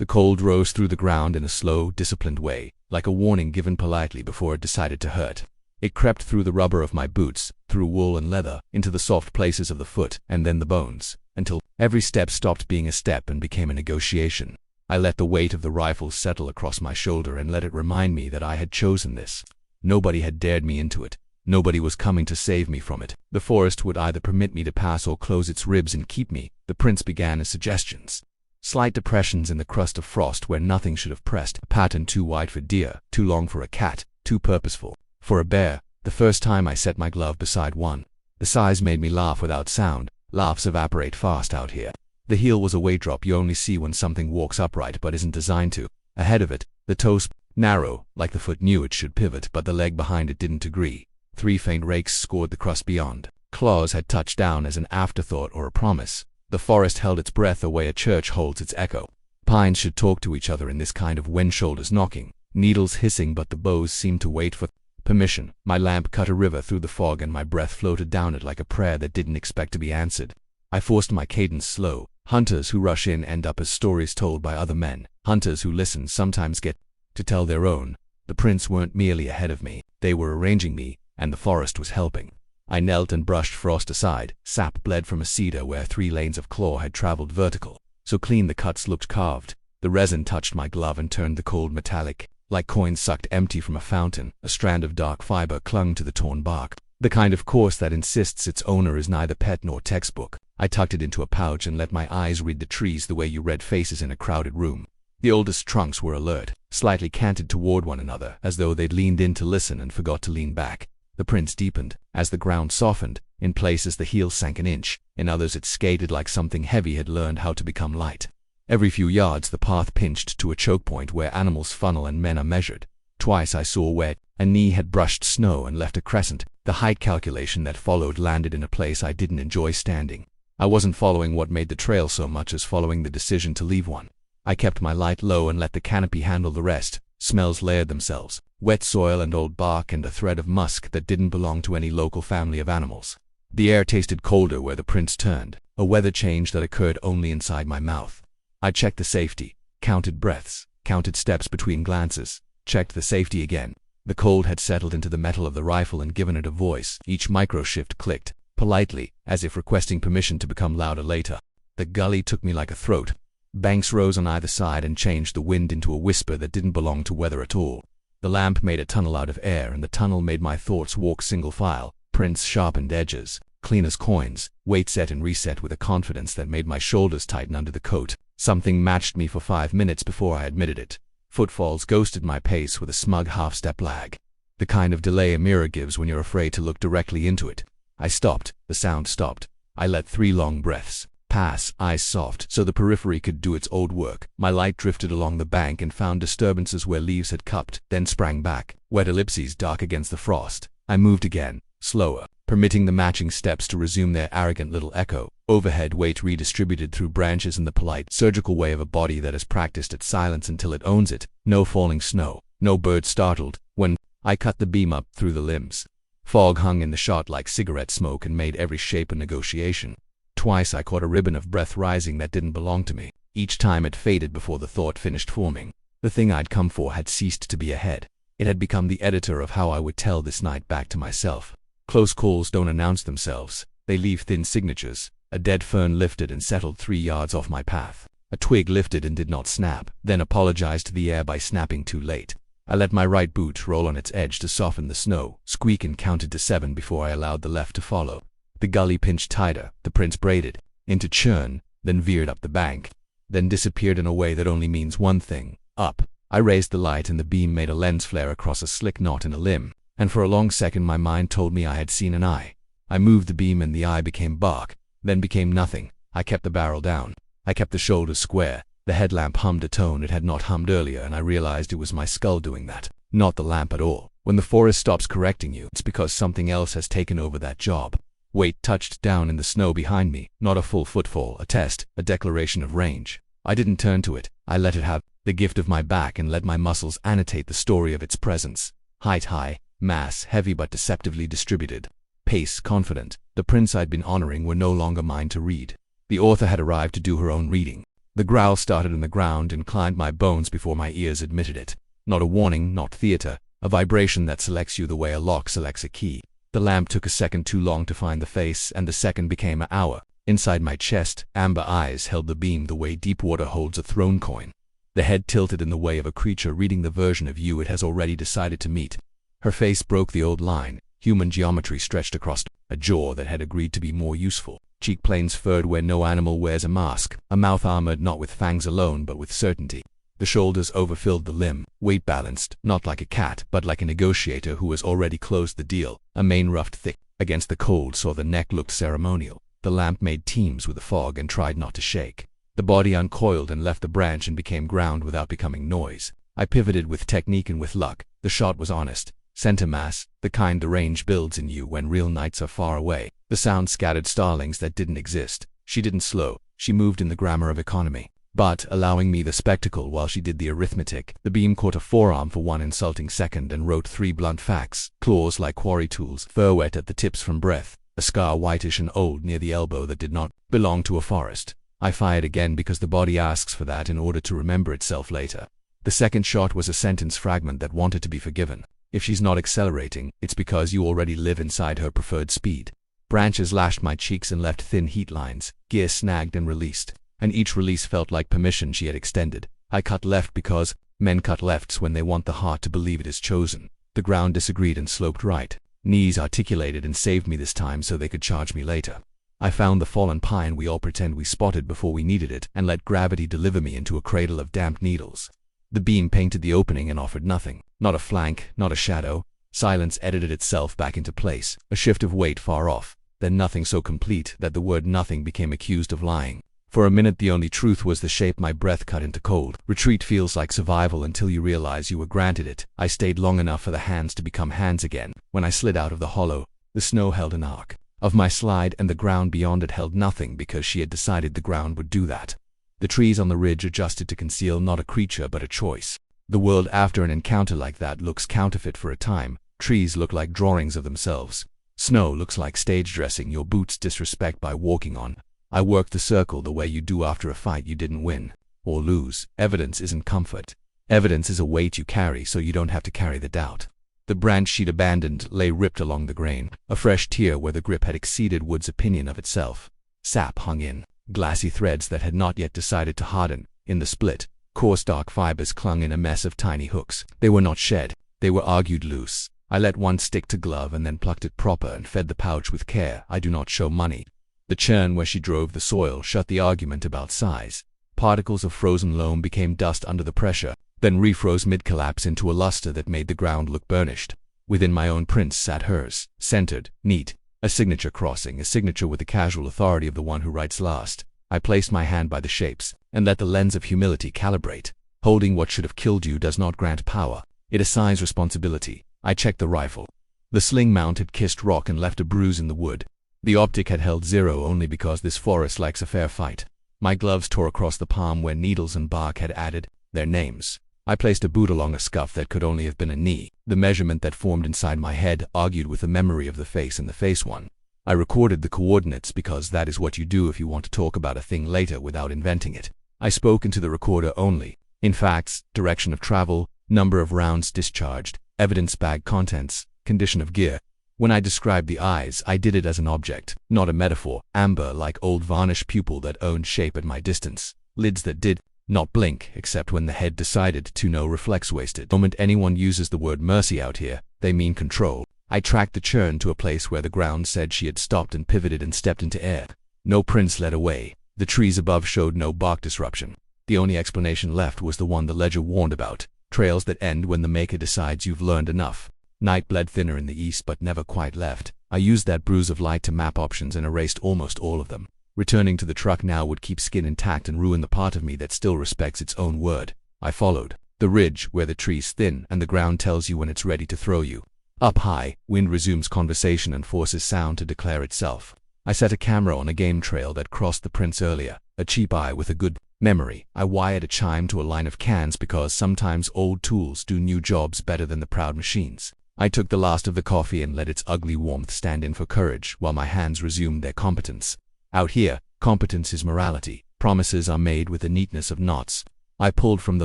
The cold rose through the ground in a slow, disciplined way, like a warning given politely before it decided to hurt. It crept through the rubber of my boots, through wool and leather, into the soft places of the foot, and then the bones, until every step stopped being a step and became a negotiation. I let the weight of the rifle settle across my shoulder and let it remind me that I had chosen this. Nobody had dared me into it. Nobody was coming to save me from it. The forest would either permit me to pass or close its ribs and keep me. The prince began as suggestions. Slight depressions in the crust of frost where nothing should have pressed, a pattern too wide for deer, too long for a cat, too purposeful for a bear. The first time I set my glove beside one, the size made me laugh without sound. Laughs evaporate fast out here. The heel was a weight drop you only see when something walks upright but isn't designed to. Ahead of it, the toes narrow, like the foot knew it should pivot, but the leg behind it didn't agree. 3 faint rakes scored the crust beyond. Claws had touched down as an afterthought or a promise. The forest held its breath the way a church holds its echo. Pines should talk to each other in this kind of wind, shoulders knocking, needles hissing, but the bows seemed to wait for permission. My lamp cut a river through the fog and my breath floated down it like a prayer that didn't expect to be answered. I forced my cadence slow. Hunters who rush in end up as stories told by other men. Hunters who listen sometimes get to tell their own. The prince weren't merely ahead of me, they were arranging me, and the forest was helping. I knelt and brushed frost aside. Sap bled from a cedar where 3 lanes of claw had traveled vertical, so clean the cuts looked carved. The resin touched my glove and turned the cold metallic. Like coins sucked empty from a fountain, a strand of dark fiber clung to the torn bark. The kind of course that insists its owner is neither pet nor textbook. I tucked it into a pouch and let my eyes read the trees the way you read faces in a crowded room. The oldest trunks were alert, slightly canted toward one another, as though they'd leaned in to listen and forgot to lean back. The prints deepened. As the ground softened, in places the heel sank an inch, in others it skated like something heavy had learned how to become light. Every few yards the path pinched to a choke point where animals funnel and men are measured. Twice I saw where a knee had brushed snow and left a crescent. The height calculation that followed landed in a place I didn't enjoy standing. I wasn't following what made the trail so much as following the decision to leave one. I kept my light low and let the canopy handle the rest. Smells layered themselves. Wet soil and old bark and a thread of musk that didn't belong to any local family of animals. The air tasted colder where the prince turned, a weather change that occurred only inside my mouth. I checked the safety, counted breaths, counted steps between glances, checked the safety again. The cold had settled into the metal of the rifle and given it a voice. Each micro-shift clicked, politely, as if requesting permission to become louder later. The gully took me like a throat. Banks rose on either side and changed the wind into a whisper that didn't belong to weather at all. The lamp made a tunnel out of air, and the tunnel made my thoughts walk single file. Prints sharpened edges, clean as coins, weight set and reset with a confidence that made my shoulders tighten under the coat. Something matched me for 5 minutes before I admitted it. Footfalls ghosted my pace with a smug half-step lag. The kind of delay a mirror gives when you're afraid to look directly into it. I stopped. The sound stopped. I let 3 long breaths pass, eyes soft, so the periphery could do its old work. My light drifted along the bank and found disturbances where leaves had cupped, then sprang back. Wet ellipses dark against the frost. I moved again, slower, permitting the matching steps to resume their arrogant little echo. Overhead weight redistributed through branches in the polite, surgical way of a body that has practiced its silence until it owns it. No falling snow, no bird startled when I cut the beam up through the limbs. Fog hung in the shot like cigarette smoke and made every shape a negotiation. Twice I caught a ribbon of breath rising that didn't belong to me. Each time it faded before the thought finished forming. The thing I'd come for had ceased to be ahead. It had become the editor of how I would tell this night back to myself. Close calls don't announce themselves. They leave thin signatures. A dead fern lifted and settled 3 yards off my path. A twig lifted and did not snap, then apologized to the air by snapping too late. I let my right boot roll on its edge to soften the snow, squeak, and counted to 7 before I allowed the left to follow. The gully pinched tighter, the prints braided into churn, then veered up the bank, then disappeared in a way that only means one thing: up. I raised the light and the beam made a lens flare across a slick knot in a limb, and for a long second my mind told me I had seen an eye. I moved the beam and the eye became bark, then became nothing. I kept the barrel down. I kept the shoulders square. The headlamp hummed a tone it had not hummed earlier, and I realized it was my skull doing that, not the lamp at all. When the forest stops correcting you, it's because something else has taken over that job. Weight touched down in the snow behind me, not a full footfall, a test, a declaration of range. I didn't turn to it. I let it have the gift of my back and let my muscles annotate the story of its presence. Height high, mass heavy but deceptively distributed. Pace confident. The prints I'd been honoring were no longer mine to read. The author had arrived to do her own reading. The growl started in the ground and climbed my bones before my ears admitted it. Not a warning, not theater, a vibration that selects you the way a lock selects a key. The lamp took a second too long to find the face, and the second became an hour. Inside my chest, amber eyes held the beam the way deep water holds a throne coin. The head tilted in the way of a creature reading the version of you it has already decided to meet. Her face broke the old line. Human geometry stretched across a jaw that had agreed to be more useful. Cheek planes furred where no animal wears a mask. A mouth armored not with fangs alone but with certainty. The shoulders overfilled the limb, weight balanced, not like a cat, but like a negotiator who has already closed the deal. A mane roughed thick against the cold so the neck looked ceremonial. The lamp made teams with the fog and tried not to shake. The body uncoiled and left the branch and became ground without becoming noise. I pivoted with technique and with luck. The shot was honest. Center mass, the kind the range builds in you when real knights are far away. The sound scattered starlings that didn't exist. She didn't slow. She moved in the grammar of economy. But, allowing me the spectacle while she did the arithmetic, the beam caught a forearm for one insulting second and wrote 3 blunt facts. Claws like quarry tools, fur wet at the tips from breath, a scar whitish and old near the elbow that did not belong to a forest. I fired again because the body asks for that in order to remember itself later. The second shot was a sentence fragment that wanted to be forgiven. If she's not accelerating, it's because you already live inside her preferred speed. Branches lashed my cheeks and left thin heat lines. Gear snagged and released. And each release felt like permission she had extended. I cut left because men cut lefts when they want the heart to believe it is chosen. The ground disagreed and sloped right. Knees articulated and saved me this time so they could charge me later. I found the fallen pine we all pretend we spotted before we needed it and let gravity deliver me into a cradle of damp needles. The beam painted the opening and offered nothing. Not a flank, not a shadow. Silence edited itself back into place. A shift of weight far off. Then nothing so complete that the word nothing became accused of lying. For a minute the only truth was the shape my breath cut into cold. Retreat feels like survival until you realize you were granted it. I stayed long enough for the hands to become hands again. When I slid out of the hollow, the snow held an arc of my slide and the ground beyond it held nothing because she had decided the ground would do that. The trees on the ridge adjusted to conceal not a creature but a choice. The world after an encounter like that looks counterfeit for a time. Trees look like drawings of themselves. Snow looks like stage dressing your boots disrespect by walking on. I worked the circle the way you do after a fight you didn't win or lose. Evidence isn't comfort. Evidence is a weight you carry so you don't have to carry the doubt. The branch she'd abandoned lay ripped along the grain, a fresh tear where the grip had exceeded wood's opinion of itself. Sap hung in, glassy threads that had not yet decided to harden. In the split, coarse dark fibers clung in a mess of tiny hooks. They were not shed, they were argued loose. I let one stick to glove and then plucked it proper and fed the pouch with care. I do not show money. The churn where she drove the soil shut the argument about size. Particles of frozen loam became dust under the pressure, then refroze mid-collapse into a luster that made the ground look burnished. Within my own prints sat hers, centered, neat, a signature crossing, a signature with the casual authority of the one who writes last. I placed my hand by the shapes, and let the lens of humility calibrate. Holding what should have killed you does not grant power. It assigns responsibility. I checked the rifle. The sling mount had kissed rock and left a bruise in the wood. The optic had held 0 only because this forest likes a fair fight. My gloves tore across the palm where needles and bark had added their names. I placed a boot along a scuff that could only have been a knee. The measurement that formed inside my head argued with the memory of the face and the face one. I recorded the coordinates because that is what you do if you want to talk about a thing later without inventing it. I spoke into the recorder only. In facts, direction of travel, number of rounds discharged, evidence bag contents, condition of gear. When I described the eyes, I did it as an object, not a metaphor. Amber like old varnish pupil that owned shape at my distance. Lids that did not blink except when the head decided to. No reflex wasted. The moment anyone uses the word mercy out here, they mean control. I tracked the churn to a place where the ground said she had stopped and pivoted and stepped into air. No prints led away. The trees above showed no bark disruption. The only explanation left was the one the ledger warned about. Trails that end when the maker decides you've learned enough. Night bled thinner in the east but never quite left. I used that bruise of light to map options and erased almost all of them. Returning to the truck now would keep skin intact and ruin the part of me that still respects its own word. I followed. The ridge where the trees thin and the ground tells you when it's ready to throw you. Up high, wind resumes conversation and forces sound to declare itself. I set a camera on a game trail that crossed the prints earlier. A cheap eye with a good memory. I wired a chime to a line of cans because sometimes old tools do new jobs better than the proud machines. I took the last of the coffee and let its ugly warmth stand in for courage while my hands resumed their competence. Out here, competence is morality. Promises are made with the neatness of knots. I pulled from the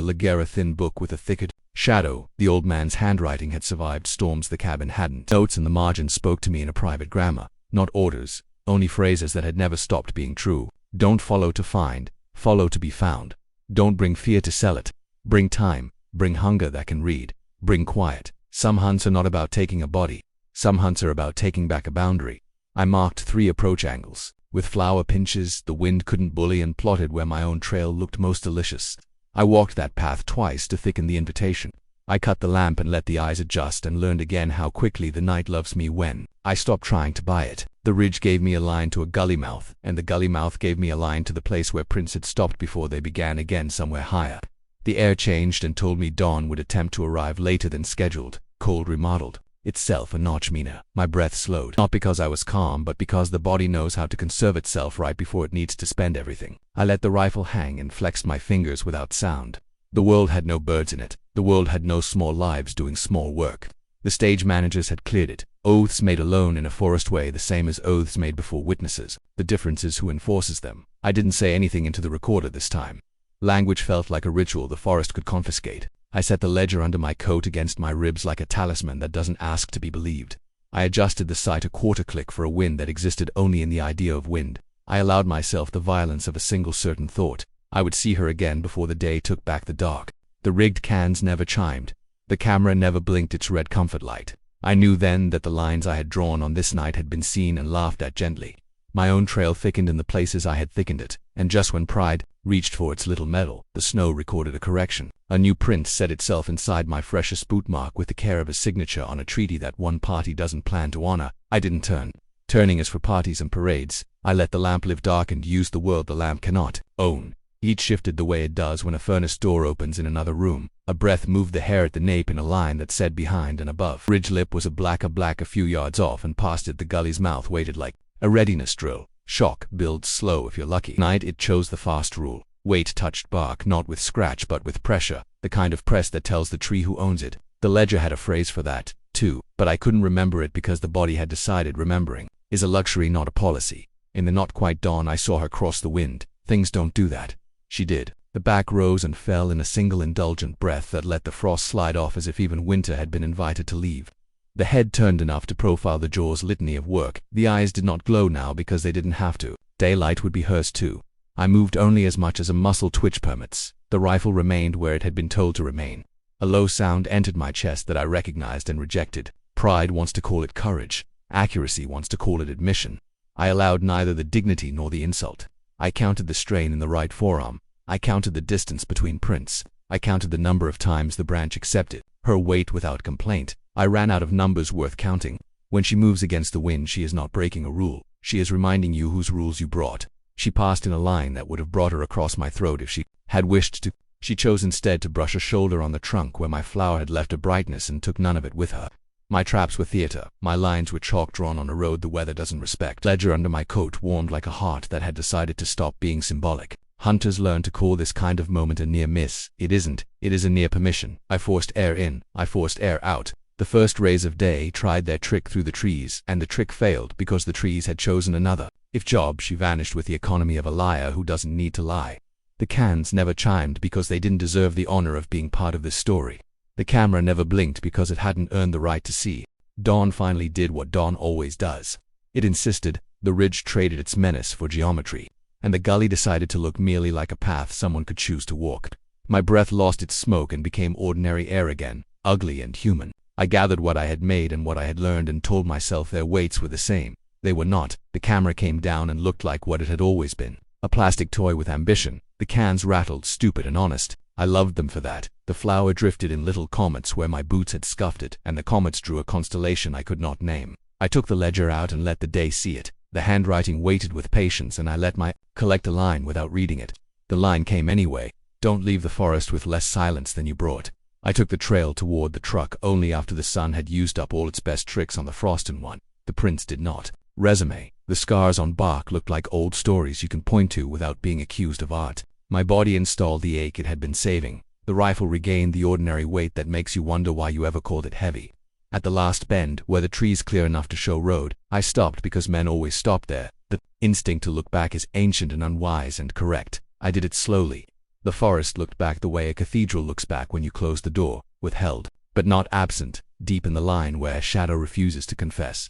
Ligera thin book with a thicket shadow. The old man's handwriting had survived storms the cabin hadn't. Notes in the margin spoke to me in a private grammar, not orders, only phrases that had never stopped being true. Don't follow to find, follow to be found. Don't bring fear to sell it. Bring time, bring hunger that can read, bring quiet. Some hunts are not about taking a body. Some hunts are about taking back a boundary. I marked 3 approach angles. With flower pinches, the wind couldn't bully, and plotted where my own trail looked most delicious. I walked that path twice to thicken the invitation. I cut the lamp and let the eyes adjust, and learned again how quickly the night loves me when I stopped trying to buy it. The ridge gave me a line to a gully mouth, and the gully mouth gave me a line to the place where Prince had stopped before they began again somewhere higher. The air changed and told me dawn would attempt to arrive later than scheduled. Cold remodeled itself a notch meaner. My breath slowed, not because I was calm, but because the body knows how to conserve itself right before it needs to spend everything. I let the rifle hang and flexed my fingers without sound. The world had no birds in it. The world had no small lives doing small work. The stage managers had cleared it. Oaths made alone in a forest way, the same as oaths made before witnesses. The difference is who enforces them. I didn't say anything into the recorder this time. Language felt like a ritual the forest could confiscate. I set the ledger under my coat against my ribs like a talisman that doesn't ask to be believed. I adjusted the sight a quarter click for a wind that existed only in the idea of wind. I allowed myself the violence of a single certain thought. I would see her again before the day took back the dark. The rigged cans never chimed. The camera never blinked its red comfort light. I knew then that the lines I had drawn on this night had been seen and laughed at gently. My own trail thickened in the places I had thickened it, and just when pride reached for its little medal, the snow recorded a correction. A new print set itself inside my freshest boot mark with the care of a signature on a treaty that one party doesn't plan to honor. I didn't turn. Turning is for parties and parades. I let the lamp live dark and used the world the lamp cannot own. Each shifted the way it does when a furnace door opens in another room. A breath moved the hair at the nape in a line that said behind and above. Ridge lip was a black a few yards off, and past it the gully's mouth waited like a readiness drill. Shock builds slow if you're lucky. Night it chose the fast rule. Weight touched bark not with scratch but with pressure, the kind of press that tells the tree who owns it. The ledger had a phrase for that, too, but I couldn't remember it because the body had decided remembering is a luxury, not a policy. In the not quite dawn I saw her cross the wind. Things don't do that. She did. The back rose and fell in a single indulgent breath that let the frost slide off as if even winter had been invited to leave. The head turned enough to profile the jaw's litany of work. The eyes did not glow now because they didn't have to. Daylight would be hers too. I moved only as much as a muscle twitch permits. The rifle remained where it had been told to remain. A low sound entered my chest that I recognized and rejected. Pride wants to call it courage. Accuracy wants to call it admission. I allowed neither the dignity nor the insult. I counted the strain in the right forearm. I counted the distance between prints. I counted the number of times the branch accepted her weight without complaint. I ran out of numbers worth counting. When she moves against the wind, she is not breaking a rule. She is reminding you whose rules you brought. She passed in a line that would have brought her across my throat if she had wished to. She chose instead to brush a shoulder on the trunk where my flower had left a brightness and took none of it with her. My traps were theater. My lines were chalk drawn on a road the weather doesn't respect. Ledger under my coat warmed like a heart that had decided to stop being symbolic. Hunters learn to call this kind of moment a near miss. It isn't. It is a near permission. I forced air in. I forced air out. The first rays of day tried their trick through the trees, and the trick failed because the trees had chosen another. If job, she vanished with the economy of a liar who doesn't need to lie. The cans never chimed because they didn't deserve the honor of being part of this story. The camera never blinked because it hadn't earned the right to see. Dawn finally did what dawn always does. It insisted. The ridge traded its menace for geometry, and the gully decided to look merely like a path someone could choose to walk. My breath lost its smoke and became ordinary air again, ugly and human. I gathered what I had made and what I had learned and told myself their weights were the same. They were not. The camera came down and looked like what it had always been. A plastic toy with ambition. The cans rattled, stupid and honest. I loved them for that. The flour drifted in little comets where my boots had scuffed it, and the comets drew a constellation I could not name. I took the ledger out and let the day see it. The handwriting waited with patience, and I let my collect a line without reading it. The line came anyway. Don't leave the forest with less silence than you brought. I took the trail toward the truck only after the sun had used up all its best tricks on the frosten one. The prints did not. Resume. The scars on bark looked like old stories you can point to without being accused of art. My body installed the ache it had been saving. The rifle regained the ordinary weight that makes you wonder why you ever called it heavy. At the last bend, where the trees clear enough to show road, I stopped because men always stop there. The instinct to look back is ancient and unwise and correct. I did it slowly. The forest looked back the way a cathedral looks back when you close the door, withheld, but not absent, deep in the line where shadow refuses to confess.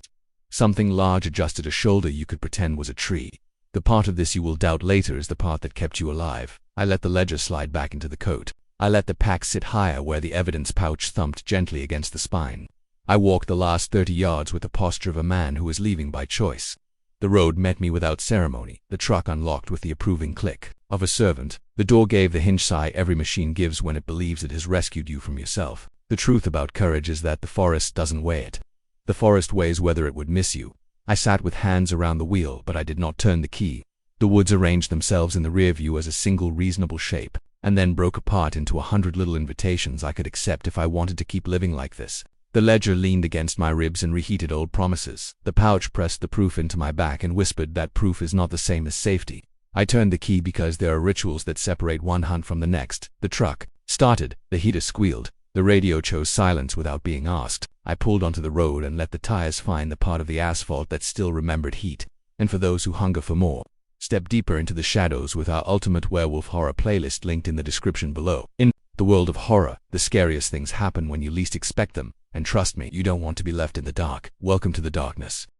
Something large adjusted a shoulder you could pretend was a tree. The part of this you will doubt later is the part that kept you alive. I let the ledger slide back into the coat. I let the pack sit higher where the evidence pouch thumped gently against the spine. I walked the last 30 yards with the posture of a man who was leaving by choice. The road met me without ceremony. The truck unlocked with the approving click of a servant. The door gave the hinge sigh every machine gives when it believes it has rescued you from yourself. The truth about courage is that the forest doesn't weigh it. The forest weighs whether it would miss you. I sat with hands around the wheel, but I did not turn the key. The woods arranged themselves in the rear view as a single reasonable shape, and then broke apart into 100 little invitations I could accept if I wanted to keep living like this. The ledger leaned against my ribs and reheated old promises. The pouch pressed the proof into my back and whispered that proof is not the same as safety. I turned the key because there are rituals that separate one hunt from the next. The truck started. The heater squealed. The radio chose silence without being asked. I pulled onto the road and let the tires find the part of the asphalt that still remembered heat. And for those who hunger for more, step deeper into the shadows with our ultimate werewolf horror playlist linked in the description below. In the world of horror, the scariest things happen when you least expect them. And trust me, you don't want to be left in the dark. Welcome to the darkness.